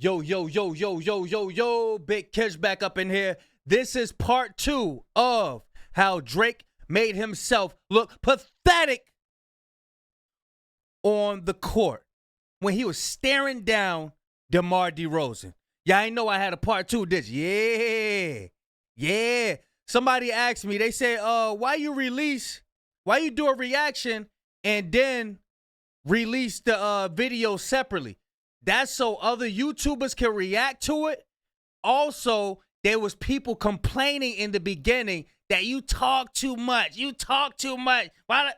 Yo, yo, yo, yo, yo, yo, yo, Big Kish back up in here. This is part 2 of how Drake made himself look pathetic on the court when he was staring down DeMar DeRozan. Yeah, I know I had a part 2 of this. Yeah. Somebody asked me, they said, why you do a reaction and then release the video separately? That's so other YouTubers can react to it. Also, there was people complaining in the beginning that you talk too much. Why?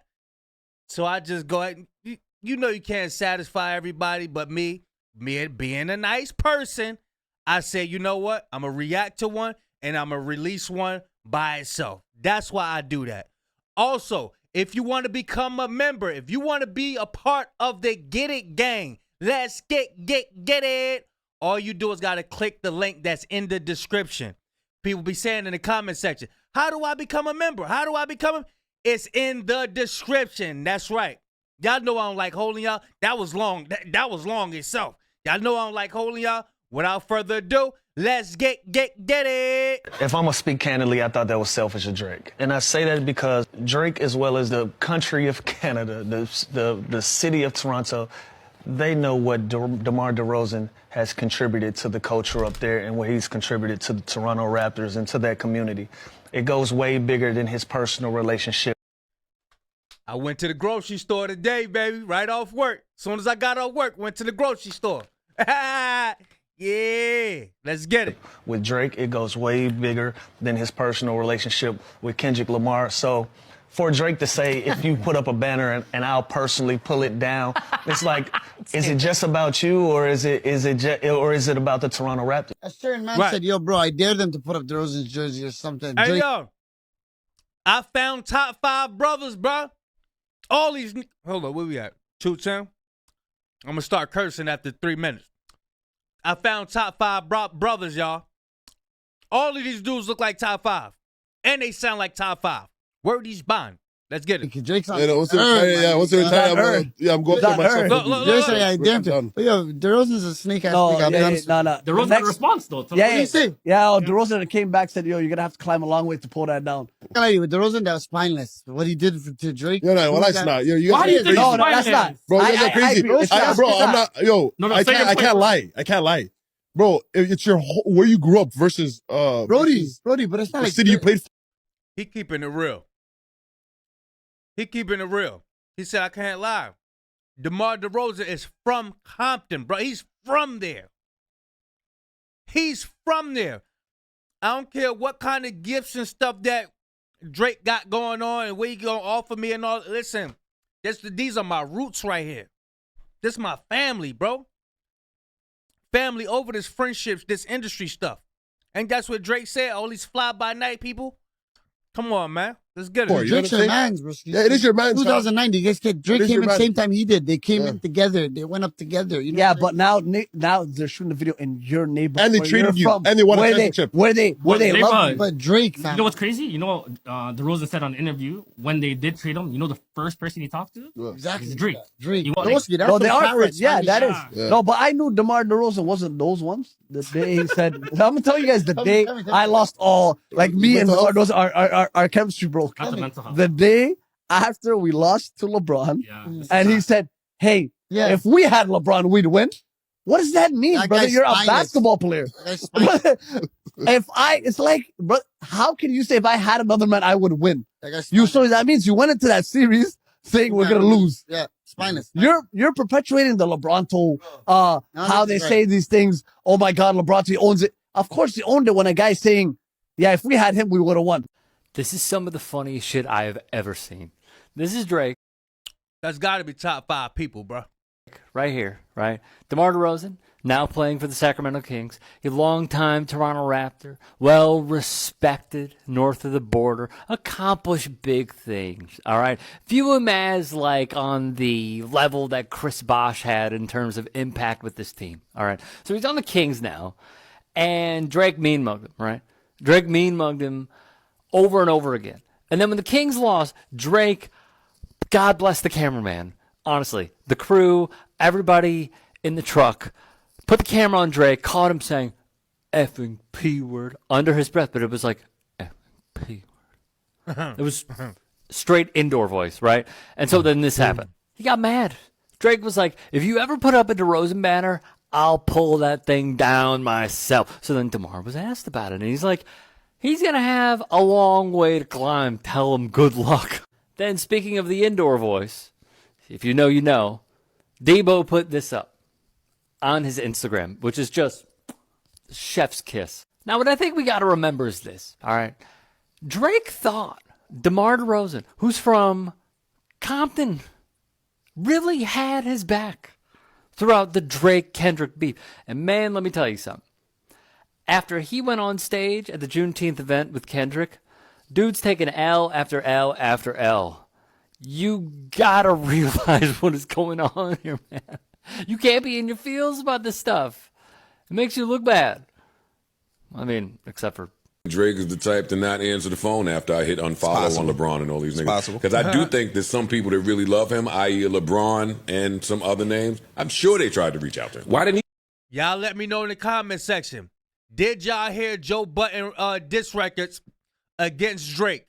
So I just go ahead. You know you can't satisfy everybody, but me being a nice person, I say, you know what? I'm going to react to one and I'm going to release one by itself. That's why I do that. Also, if you want to become a member, if you want to be a part of the Get It gang, let's get it. All you do is got to click the link that's in the description. People be saying in the comment section, how do I become a member? It's in the description. That's right. Y'all know I don't like holding y'all. That was long. That was long itself. Y'all know I don't like holding y'all. Without further ado, let's get it. If I'm going to speak candidly, I thought that was selfish of Drake. And I say that because Drake, as well as the country of Canada, the city of Toronto, they know what DeMar DeRozan has contributed to the culture up there and what he's contributed to the Toronto Raptors and to that community. It goes way bigger than his personal relationship. I went to the grocery store today, baby, right off work. As soon as I got off work, went to the grocery store. Yeah, let's get it. With Drake, it goes way bigger than his personal relationship with Kendrick Lamar. So for Drake to say, if you put up a banner and I'll personally pull it down, it's like, is it just about you or is it about the Toronto Raptors? A certain man said, yo, bro, I dare them to put up DeRozan's jersey or something. Hey, yo, I found top 5 brothers, bro. All these, hold on, where we at? 210? I'm going to start cursing after 3 minutes. I found top 5 brothers, y'all. All of these dudes look like top 5. And they sound like top 5. Where are these bond? Let's get it. Drake's on what's the time? Yeah, I'm going to myself. Drake's like, I damn it. But yo, DeRozan's a snake ass nigga. No. DeRozan had a response though. What did he say? Yeah, DeRozan came back, said, yo, you're going to have to climb a long way to pull that down. With DeRozan, that was spineless. What he did to Drake. Well, that's not. Why do you think No, that's not. Bro, you guys are crazy. Bro, I'm not. Yo, No, I can't lie. Bro, it's your where you grew up versus Brody, but it's not the like city you played for. He keeping it real. He said, I can't lie. DeMar DeRozan is from Compton, bro. He's from there. I don't care what kind of gifts and stuff that Drake got going on and what he gonna offer me and all. Listen, these are my roots right here. This is my family, bro. Family over this friendships, this industry stuff. And that's what Drake said, all these fly-by-night people. Come on, man. Let's get it. Drake's your man's, bro. Yeah, it is your man's. 2009, Drake came in the same time he did. They came in together. They went up together. You know yeah, but now they're shooting the video in your neighborhood. And they treated you. And they won a championship. Where they love you. But Drake, fam. You know what's crazy? You know what DeRozan said on the interview when they did trade him? You know the first person he talked to? Exactly. It's Drake. Drake. No, they are friends. Yeah, that is. Yeah. No, but I knew DeMar DeRozan wasn't those ones. The day he said, I'm going to tell you guys the day I lost all, like me and DeMar DeRozan, our chemistry broke. That's a mental health. The day after we lost to LeBron, and he said, hey, if we had LeBron, we'd win. What does that mean, brother? You're a basketball player. It's like, bro, how can you say if I had another man, I would win? So that means you went into that series saying we're going to lose. Yeah, spineless. You're perpetuating the LeBronto, how they say these things. Oh my God, LeBronto owns it. Of course he owned it when a guy's saying, yeah, if we had him, we would have won. This is some of the funniest shit I have ever seen. This is Drake. That's got to be top 5 people, bro. Right here, right? DeMar DeRozan, now playing for the Sacramento Kings. A longtime Toronto Raptor. Well-respected north of the border. Accomplished big things, all right? View him as, like, on the level that Chris Bosh had in terms of impact with this team, all right? So he's on the Kings now, and Drake mean-mugged him, right? Drake mean-mugged him over and over again. And then when the Kings lost, Drake, God bless the cameraman, honestly, the crew, everybody in the truck, put the camera on Drake, caught him saying effing P word under his breath, but it was like effing P word. It was straight indoor voice, right? And so then this happened. He got mad. Drake was like, if you ever put up a DeRozan banner, I'll pull that thing down myself. So then DeMar was asked about it, and he's like, he's going to have a long way to climb. Tell him good luck. Then speaking of the indoor voice, if you know, you know, Debo put this up on his Instagram, which is just chef's kiss. Now, what I think we got to remember is this, all right? Drake thought DeMar DeRozan, who's from Compton, really had his back throughout the Drake-Kendrick beef. And man, let me tell you something. After he went on stage at the Juneteenth event with Kendrick, dude's taking L after L after L. You gotta realize what is going on here, man. You can't be in your feels about this stuff. It makes you look bad. I mean, except for Drake is the type to not answer the phone after I hit unfollow on LeBron and all these niggas. Because I do think there's some people that really love him, i.e. LeBron and some other names. I'm sure they tried to reach out to him. Why didn't he? Y'all let me know in the comment section. Did y'all hear Joe Budden diss records against Drake?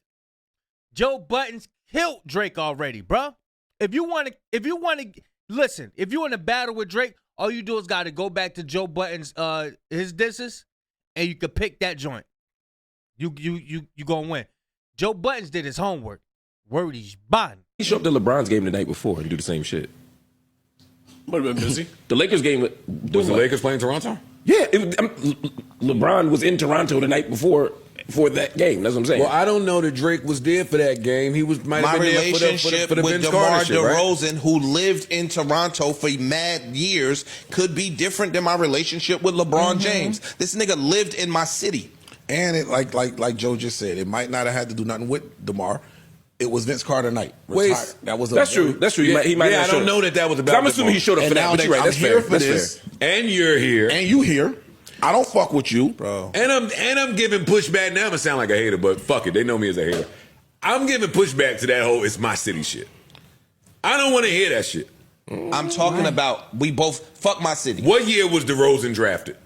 Joe Budden's killed Drake already, bro. If you want to listen, if you want to battle with Drake, all you do is got to go back to Joe Budden's his disses, and you could pick that joint. You gonna win. Joe Buttons did his homework. Wordy's bond. He showed up to LeBron's game the night before and do the same shit. Might have been busy. The Lakers game Was the Lakers playing Toronto? Yeah, LeBron was in Toronto the night before for that game. That's what I'm saying. Well, I don't know that Drake was there for that game. He might have been there for the with Vince DeMar Carter shit, right? DeRozan, who lived in Toronto for mad years, could be different than my relationship with LeBron James. This nigga lived in my city. And it like Joe just said, it might not have had to do nothing with DeMar. It was Vince Carter night. Wait, that's true. That's true. He might I don't know that was about. I'm assuming he showed up for that. But you're right. That's fair. That's fair. And you're here. And you here. I don't fuck with you, bro. And I'm giving pushback. Now I'm gonna sound like a hater, but fuck it. They know me as a hater. I'm giving pushback to that whole "it's my city" shit. I don't want to hear that shit. I'm talking about we both fuck my city. What year was DeRozan drafted?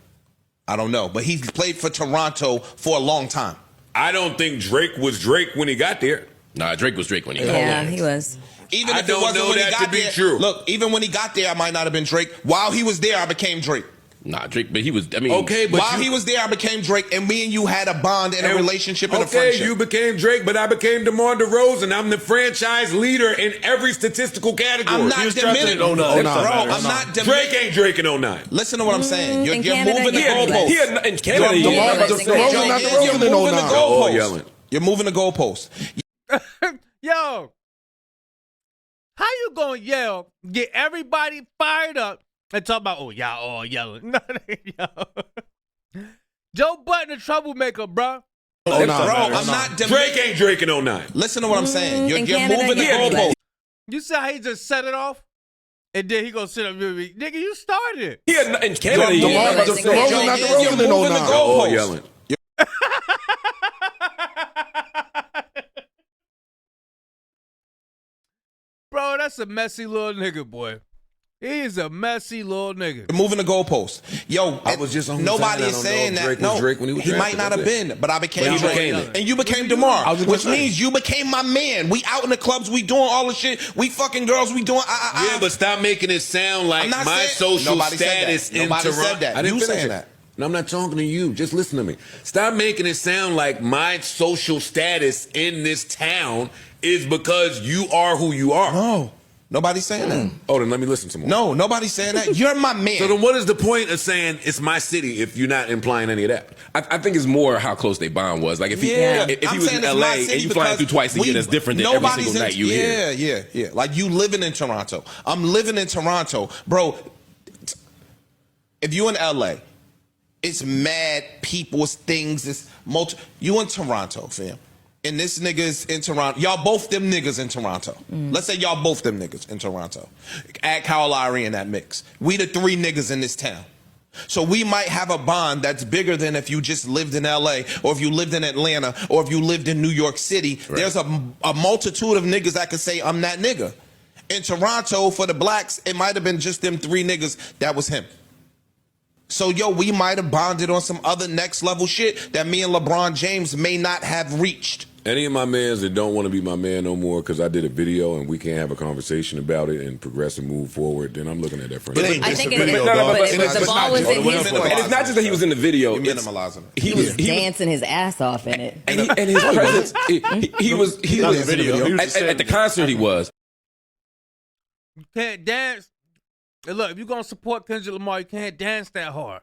I don't know, but he played for Toronto for a long time. I don't think Drake was Drake when he got there. Nah, Drake was Drake when he got there. Yeah, he was. Even I if don't it wasn't know when he that got to be there, true. Look, even when he got there, I might not have been Drake. While he was there, I became Drake. Nah, Drake, but he was. I mean, okay, but while he was there, I became Drake, and me and you had a bond and a relationship and a friendship. Okay, you became Drake, but I became DeMar DeRozan. I'm the franchise leader in every statistical category. I'm not diminishing. Bro, I'm not diminishing. Drake ain't Drake in 09. Listen to what I'm saying. You're Canada, moving the yeah, goalposts. in Canada, You're moving the goalposts. Yo, how you gonna yell, get everybody fired up, and talk about, oh, y'all all yelling? Joe Budden, a troublemaker, bro. I'm not Drake ain't Drake in 09. Listen to what I'm saying. You're Canada, moving the yeah. goalposts. You see how he just set it off? And then he gonna sit up with me. Nigga, you started it. Yeah, in Canada, You're moving the All goalposts. yelling. Bro, that's a messy little nigga, boy. He is a messy little nigga. You're moving the goalposts. Yo, I was just on nobody the is side. saying that. Drake was Drake when he was might drafted, not have that's it. been, but I became But he Drake. became it. And you became DeMar, which means you became my man. We out in the clubs, we doing all the shit. We fucking girls, we doing. Yeah, but stop making it sound like I'm not my saying- social nobody said that. status in Nobody Toronto. said that. I didn't You finish saying it. that. No, I'm not talking to you. Just listen to me. Stop making it sound like my social status in this town is because you are who you are. No, nobody's saying that. Oh, then let me listen some more. No, nobody's saying that. You're my man. So then what is the point of saying it's my city if you're not implying any of that? I think it's more how close they bond was. Like if he I'm was saying in it's LA my and city you flying because through twice a year, that's different than every single night you hear. Yeah. Like you living in Toronto. I'm living in Toronto. Bro, if you in LA, it's mad people's things. It's you in Toronto, fam. And this nigga's in Toronto. Y'all both them niggas in Toronto. Let's say y'all both them niggas in Toronto. Add Kyle Lowry in that mix. We the three niggas in this town. So we might have a bond that's bigger than if you just lived in LA or if you lived in Atlanta or if you lived in New York City. Right. There's a multitude of niggas that could say I'm that nigga. In Toronto, for the blacks, it might have been just them three niggas that was him. So, yo, we might have bonded on some other next level shit that me and LeBron James may not have reached. Any of my mans that don't want to be my man no more because I did a video and we can't have a conversation about it and progress and move forward, then I'm looking at that friend. I think the ball was in his court. And it's not just that he was in the video. You're minimalizing. He was dancing his ass off in it. And his presence, he was at the concert he was. You can't dance. And look, if you're going to support Kendrick Lamar, you can't dance that hard.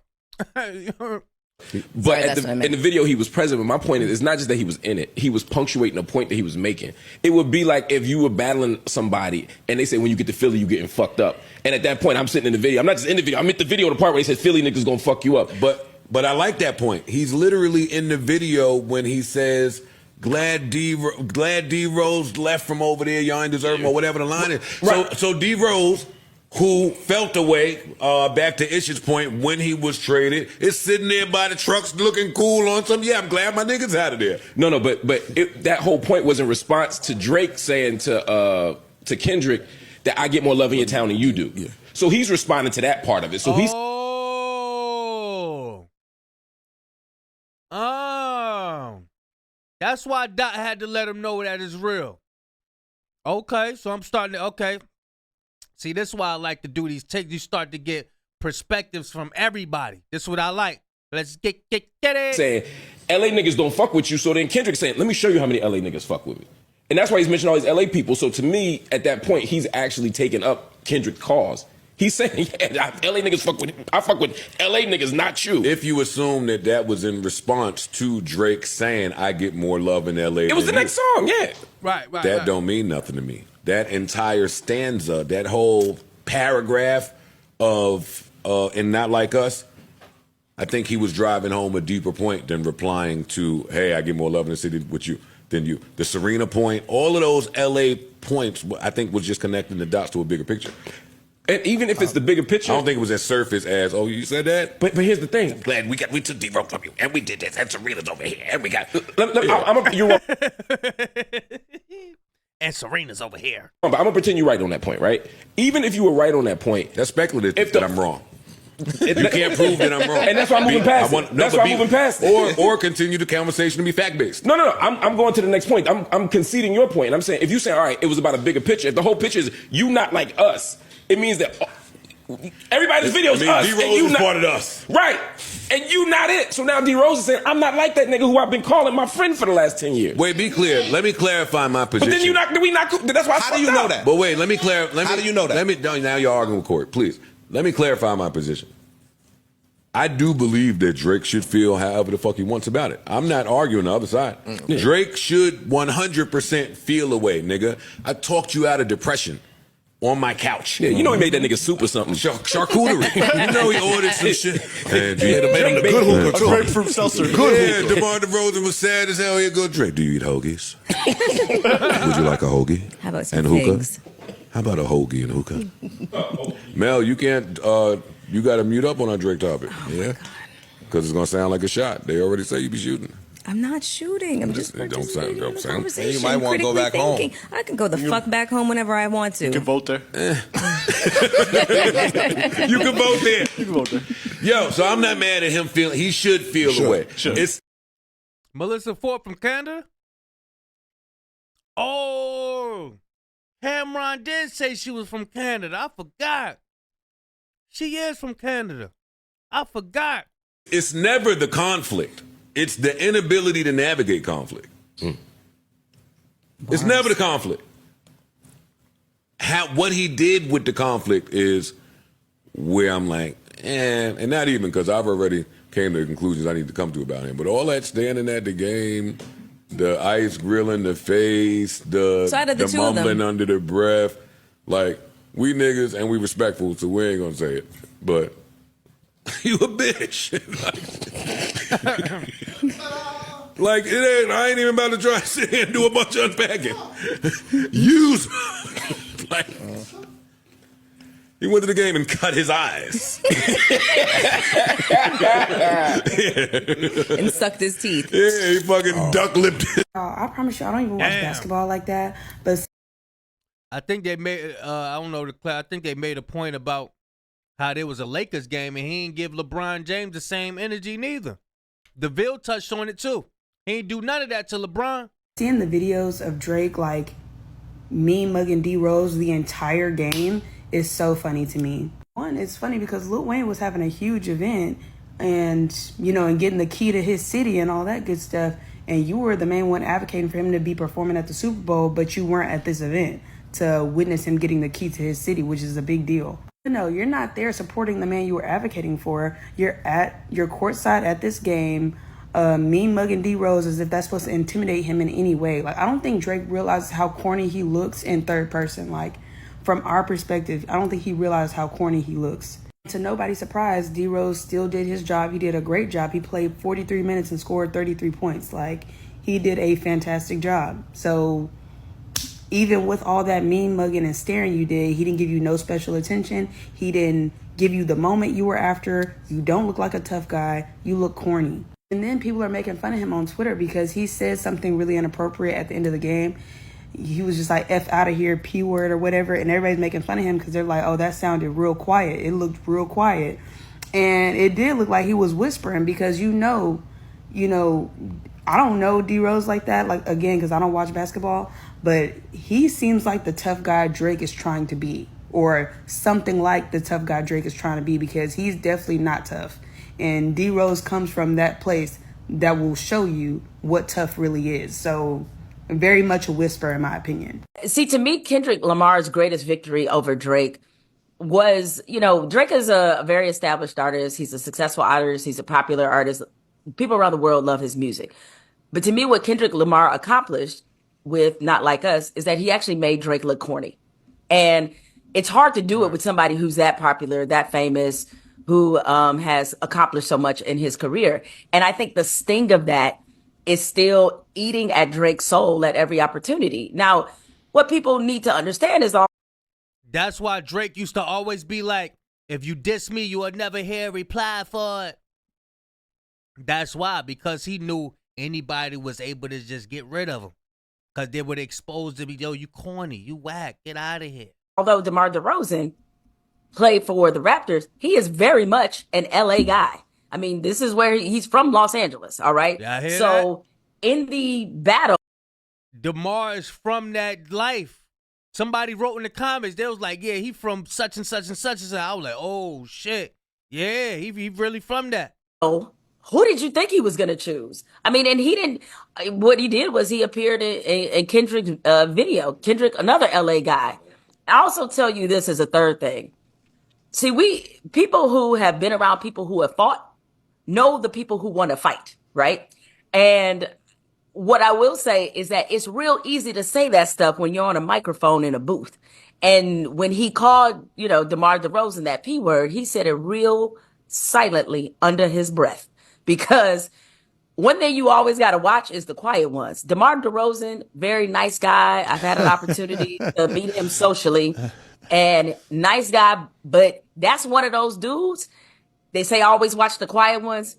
But in the video, he was present. But my point is, it's not just that he was in it. He was punctuating a point that he was making. It would be like if you were battling somebody and they say, when you get to Philly, you getting fucked up. And at that point, I'm sitting in the video. I'm not just in the video. I'm at the video, the part where he says, Philly niggas gonna fuck you up. But I like that point. He's literally in the video when he says, glad D Rose left from over there. Y'all ain't deserve him, or whatever the line is. Right. So D Rose, who felt the way, back to Ish's point, when he was traded, is sitting there by the trucks looking cool on some, yeah, I'm glad my niggas out of there. No, but that whole point was in response to Drake saying to Kendrick that I get more love in your town than you do. Yeah. So he's responding to that part of it. So he's... That's why Dot had to let him know that it's real. Okay, so I'm starting to, okay. See, this is why I like to do these takes. You start to get perspectives from everybody. This is what I like. Let's get it. Saying, LA niggas don't fuck with you. So then Kendrick saying, let me show you how many LA niggas fuck with me. And that's why he's mentioning all these LA people. So to me, at that point, he's actually taking up Kendrick's cause. He's saying, yeah, LA niggas fuck with, I fuck with LA niggas, not you. If you assume that was in response to Drake saying, I get more love in LA. It was the next song, yeah. Right. That don't mean nothing to me. That entire stanza, that whole paragraph of and Not Like Us, I think he was driving home a deeper point than replying to, hey, I get more love in the city with you than you. The Serena point, all of those LA points, I think was just connecting the dots to a bigger picture. And even if it's the bigger picture, I don't think it was as surface as, oh, you said that? But here's the thing. Glad we took D-Rope from you, and we did this, and Serena's over here, and we got... you're wrong. And Serena's over here. But I'm going to pretend you're right on that point, right? Even if you were right on that point... That's speculative that I'm wrong. You can't prove that I'm wrong. And that's why I'm moving past it. That's why I'm moving past it. Or continue the conversation to be fact-based. No. I'm going to the next point. I'm conceding your point. I'm saying, if you say, all right, it was about a bigger picture, if the whole picture is you not like us, it means that everybody's video is us. D-Rose is not, part of us. Right. And you not it. So now D-Rose is saying, I'm not like that nigga who I've been calling my friend for the last 10 years. Wait, be clear. Let me clarify my position. But then that's why How do you know that? But wait, let me clarify. How do you know that? Now you're arguing with Corey. Please. Let me clarify my position. I do believe that Drake should feel however the fuck he wants about it. I'm not arguing the other side. Yeah. Drake should 100% feel away, nigga. I talked you out of depression on my couch. Yeah, you know he made that nigga soup or something. Charcuterie. You know he ordered some shit. And made him the good hooker too. Grapefruit seltzer. Good hooker. DeMar DeRozan was sad as hell. Here go Drake. Do you eat hoagies? Would you like a hoagie? How about some and hookah? figs? How about a hoagie and hookah? Mel, you can't... you got to mute up on our Drake topic. Yeah. Because it's going to sound like a shot. They already say you be shooting. I'm not shooting. I'm just participating in the conversation. You might want to go back home. I can go the fuck back home whenever I want to. You can vote there. You can vote there. You can vote there. Yo, so I'm not mad at him feeling. He should feel the way. Sure. It's Melissa Ford from Canada? Oh, Cameron did say she was from Canada. I forgot. She is from Canada. I forgot. It's never the conflict. It's the inability to navigate conflict. It's never the conflict. What he did with the conflict is where I'm like, and not even because I've already came to the conclusions I need to come to about him. But all that standing at the game, the ice grilling the face, the mumbling under the breath, like, we niggas and we respectful, so we ain't gonna say it. But you a bitch. Like, it ain't, I ain't even about to try to sit here and do a bunch of unpacking. Use. Like, he went to the game and cut his eyes. And sucked his teeth. Yeah, he fucking duck-lipped it. I promise you, I don't even watch basketball like that. But I think they made, I don't know, I think they made a point about how there was a Lakers game and he didn't give LeBron James the same energy neither. DeVille touched on it too. He ain't do none of that to LeBron. Seeing the videos of Drake like me mugging D-Rose the entire game is so funny to me. One, it's funny because Lil Wayne was having a huge event and, you know, and getting the key to his city and all that good stuff. And you were the main one advocating for him to be performing at the Super Bowl, but you weren't at this event to witness him getting the key to his city, which is a big deal. No, you're not there supporting the man you were advocating for. You're courtside at this game, me mugging D-Rose as if that's supposed to intimidate him in any way. Like, I don't think Drake realizes how corny he looks in third person. Like, from our perspective, I don't think he realized how corny he looks. To nobody's surprise, D-Rose still did his job. He did a great job. He played 43 minutes and scored 33 points. Like, he did a fantastic job. So even with all that mean mugging and staring you did, he didn't give you no special attention. He didn't give you the moment you were after. You don't look like a tough guy. You look corny. And then people are making fun of him on Twitter because he said something really inappropriate at the end of the game. He was just like, F out of here, P word or whatever. And everybody's making fun of him because they're like, oh, that sounded real quiet. It looked real quiet. And it did look like he was whispering because, you know, I don't know D-Rose like that, like, again, because I don't watch basketball, but he seems like the tough guy Drake is trying to be, or something like the tough guy Drake is trying to be, because he's definitely not tough. And D-Rose comes from that place that will show you what tough really is. So very much a whisper, in my opinion. See, to me, Kendrick Lamar's greatest victory over Drake was, you know, Drake is a very established artist. He's a successful artist. He's a popular artist. People around the world love his music. But to me, what Kendrick Lamar accomplished with Not Like Us is that he actually made Drake look corny. And it's hard to do it with somebody who's that popular, that famous, who has accomplished so much in his career. And I think the sting of that is still eating at Drake's soul at every opportunity. Now, what people need to understand is all. That's why Drake used to always be like, if you diss me, you will never hear a reply for it. That's why, because he knew anybody was able to just get rid of him. Because they would expose him, yo, you corny, you whack, get out of here. Although DeMar DeRozan played for the Raptors, he is very much an LA guy. I mean, this is where he's from, Los Angeles, all right? Yeah, I hear so in the battle, DeMar is from that life. Somebody wrote in the comments, they was like, yeah, he from such and such and such and such. I was like, oh, shit. Yeah, he really from that. Oh, who did you think he was going to choose? I mean, and he didn't, what he did was he appeared in Kendrick's video. Kendrick, another LA guy. I also tell you this as a third thing. See, people who have been around people who have fought know the people who want to fight, right? And what I will say is that it's real easy to say that stuff when you're on a microphone in a booth. And when he called, you know, DeMar DeRozan that P word, he said it real silently under his breath. Because one thing you always got to watch is the quiet ones. DeMar DeRozan, very nice guy. I've had an opportunity to meet him socially. And nice guy, but that's one of those dudes. They say always watch the quiet ones.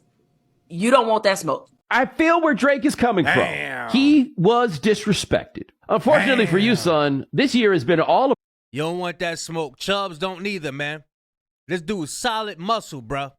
You don't want that smoke. I feel where Drake is coming from. He was disrespected. Unfortunately for you, son, this year has been all about. You don't want that smoke. Chubbs don't neither, man. This dude's solid muscle, bro.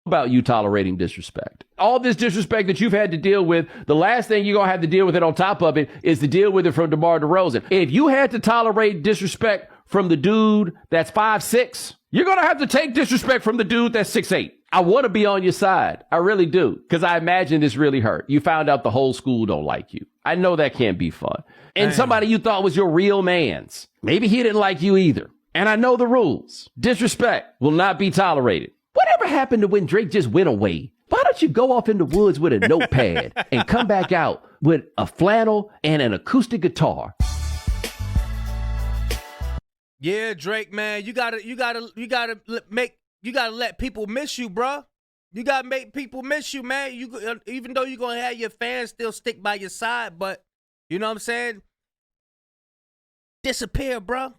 About you tolerating disrespect. All this disrespect that you've had to deal with, the last thing you're going to have to deal with it on top of it is to deal with it from DeMar DeRozan. If you had to tolerate disrespect from the dude that's 5'6", you're going to have to take disrespect from the dude that's 6'8". I want to be on your side. I really do. Because I imagine this really hurt. You found out the whole school don't like you. I know that can't be fun. And somebody you thought was your real man's, maybe he didn't like you either. And I know the rules. Disrespect will not be tolerated. Whatever happened to when Drake just went away? Why don't you go off in the woods with a notepad and come back out with a flannel and an acoustic guitar? Yeah, Drake, man, you gotta let people miss you, bro. You gotta make people miss you, man. Even though you're gonna have your fans still stick by your side, but you know what I'm saying? Disappear, bro.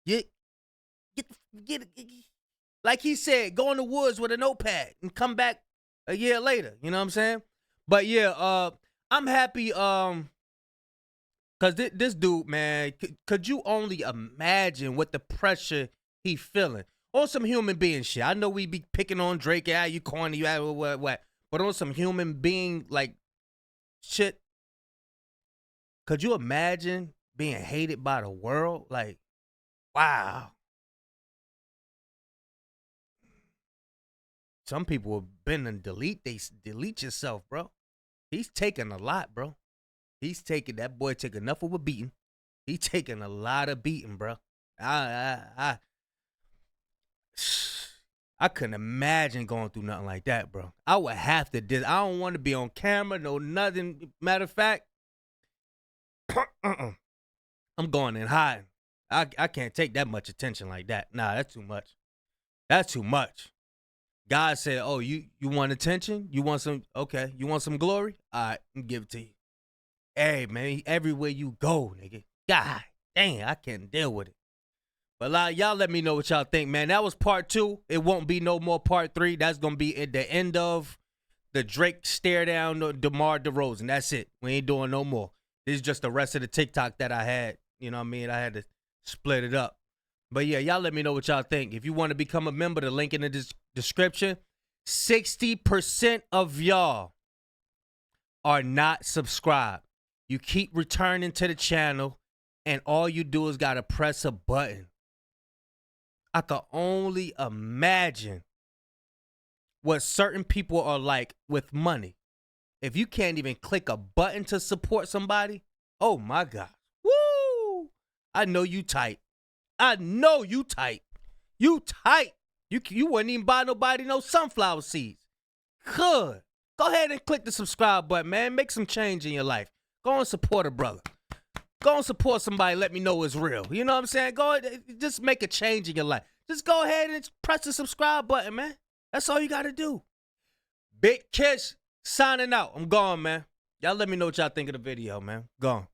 Get like he said, go in the woods with a notepad and come back a year later. You know what I'm saying? But yeah, I'm happy. Cause this dude, man, could you only imagine what the pressure he feeling. On some human being shit. I know we be picking on Drake, you corny, you what. But on some human being, like, shit, could you imagine being hated by the world? Like, wow. Some people have been and delete yourself, bro. He's taking a lot, bro. That boy take enough of a beating. He taking a lot of beating, bro. I couldn't imagine going through nothing like that, bro. I would have to. I don't want to be on camera, no nothing. Matter of fact, I'm going in hiding. I can't take that much attention like that. Nah, that's too much. That's too much. God said, "Oh, you want attention? You want some? Okay, you want some glory? All right, I'll give it to you." Hey, man, everywhere you go, nigga. God dang, I can't deal with it. But y'all let me know what y'all think, man. That was part 2. It won't be no more part 3. That's going to be at the end of the Drake stare down DeMar DeRozan. That's it. We ain't doing no more. This is just the rest of the TikTok that I had. You know what I mean? I had to split it up. But yeah, y'all let me know what y'all think. If you want to become a member, the link in the description. 60% of y'all are not subscribed. You keep returning to the channel, and all you do is got to press a button. I can only imagine what certain people are like with money. If you can't even click a button to support somebody, oh my God. Woo! I know you tight. I know you tight. You tight. You wouldn't even buy nobody no sunflower seeds. Good. Go ahead and click the subscribe button, man. Make some change in your life. Go and support a brother. Go and support somebody. Let me know it's real. You know what I'm saying? Go ahead, just make a change in your life. Just go ahead and press the subscribe button, man. That's all you got to do. Big Kiss signing out. I'm gone, man. Y'all let me know what y'all think of the video, man. Gone.